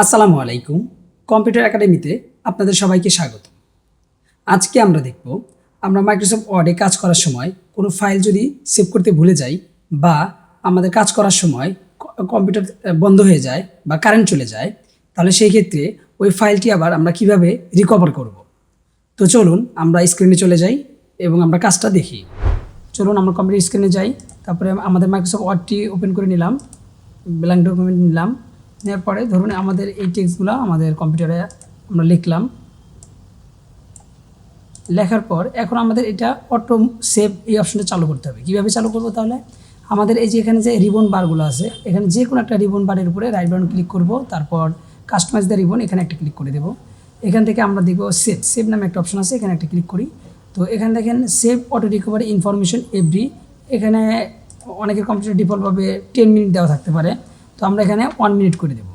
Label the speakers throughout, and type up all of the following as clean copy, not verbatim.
Speaker 1: আসসালামু আলাইকুম। কম্পিউটার একাডেমিতে আপনাদের সবাইকে স্বাগত। আজকে আমরা দেখব আমরা মাইক্রোসফট ওয়ার্ডে কাজ করার সময় কোনো ফাইল যদি সেভ করতে ভুলে যাই বা আমাদের কাজ করার সময় কম্পিউটার বন্ধ হয়ে যায় বা কারেন্ট চলে যায়, তাহলে সেই ক্ষেত্রে ওই ফাইলটি আবার আমরা কিভাবে রিকভার করব। তো চলুন আমরা স্ক্রিনে চলে যাই এবং আমরা কাজটা দেখি। চলুন আমরা কম্পিউটার স্ক্রিনে যাই, তারপরে আমাদের মাইক্রোসফট ওয়ার্ডটি ওপেন করে নিলাম, ব্ল্যাঙ্ক ডকুমেন্ট নিলাম। নেওয়ার পরে ধরুন আমাদের এই টেক্সটগুলো আমাদের কম্পিউটারে আমরা লিখলাম। লেখার পর এখন আমাদের এটা অটো সেভ এই অপশনটা চালু করতে হবে। কীভাবে চালু করব? তাহলে আমাদের এই যে এখানে যে রিবন বারগুলো আছে, এখানে যে কোনো একটা রিবন বারের উপরে রাইট বাটন ক্লিক করব, তারপর কাস্টমাইজ দ্য রিবন এখানে একটা ক্লিক করে দেব। এখান থেকে আমরা দেখব সেভ নামে একটা অপশন আছে, এখানে একটা ক্লিক করি। তো এখানে দেখেন save auto recovery information every, এখানে অনেকের কম্পিউটার ডিফল্টভাবে 10 মিনিট দেওয়া থাকতে পারে, তো আমরা এখানে 1 মিনিট করে দেব,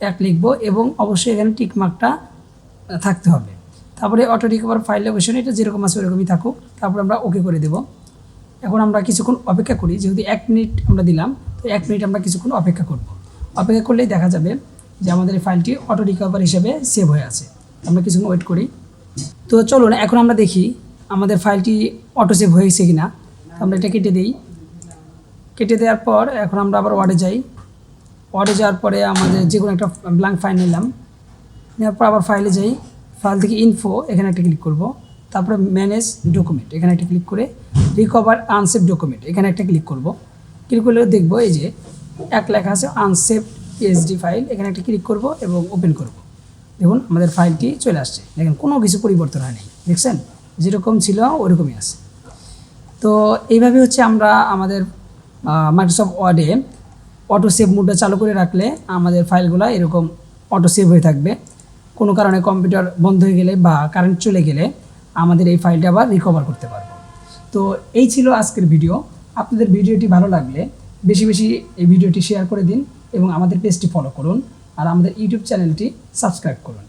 Speaker 1: এক লিখবো এবং অবশ্যই এখানে টিক মার্কটা থাকতে হবে। তারপরে অটো রিকভার ফাইল লোকেশন এটা যেরকম আছে ওরকমই থাকুক, তারপরে আমরা ওকে করে দেব। এখন আমরা কিছুক্ষণ অপেক্ষা করি, যেহেতু 1 মিনিট আমরা দিলাম, তো 1 মিনিট আমরা কিছুক্ষণ অপেক্ষা করব। অপেক্ষা করলেই দেখা যাবে যে আমাদের এই ফাইলটি অটো রিকভার হিসেবে সেভ হয়ে আছে। আমরা কিছুক্ষণ ওয়েট করি। তো চলুন এখন আমরা দেখি আমাদের ফাইলটি অটো সেভ হয়েছে কিনা। আমরা এটা কেটে দিই। কেটে দেওয়ার পর এখন আমরা আবার ওয়ার্ডে যাই। ওয়ার্ডে যাওয়ার পরে আমাদের যে কোনো একটা ব্ল্যাঙ্ক ফাইল নিলাম, নেওয়ার পর আবার ফাইলে যাই। ফাইল থেকে ইনফো এখানে একটা ক্লিক করব, তারপরে ম্যানেজ ডকুমেন্ট এখানে একটা ক্লিক করে রিকভার আনসেভ ডকুমেন্ট এখানে একটা ক্লিক করব। ক্লিক করলে দেখবো এই যে এক লেখা আছে আনসেভ পিএসডি ফাইল, এখানে একটা ক্লিক করব এবং ওপেন করব। দেখুন আমাদের ফাইলটি চলে আসছে। দেখেন কোনো কিছু পরিবর্তন হয়নি, দেখছেন যেরকম ছিল ওরকমই আছে। তো এইভাবে হচ্ছে আমরা আমাদের মাইক্রোসফট ওয়ার্ডে অটো সেভ মোডটা চালু করে রাখলে আমাদের ফাইলগুলো এরকম অটো সেভ হয়ে থাকবে। কোনো কারণে কম্পিউটার বন্ধ হয়ে গেলে বা কারেন্ট চলে গেলে আমাদের এই ফাইলটা আবার রিকভার করতে পারবো। তো এই ছিল আজকের ভিডিও। আপনাদের ভিডিওটি ভালো লাগলে বেশি বেশি এই ভিডিওটি শেয়ার করে দিন এবং আমাদের পেজটি ফলো করুন আর আমাদের ইউটিউব চ্যানেলটি সাবস্ক্রাইব করুন।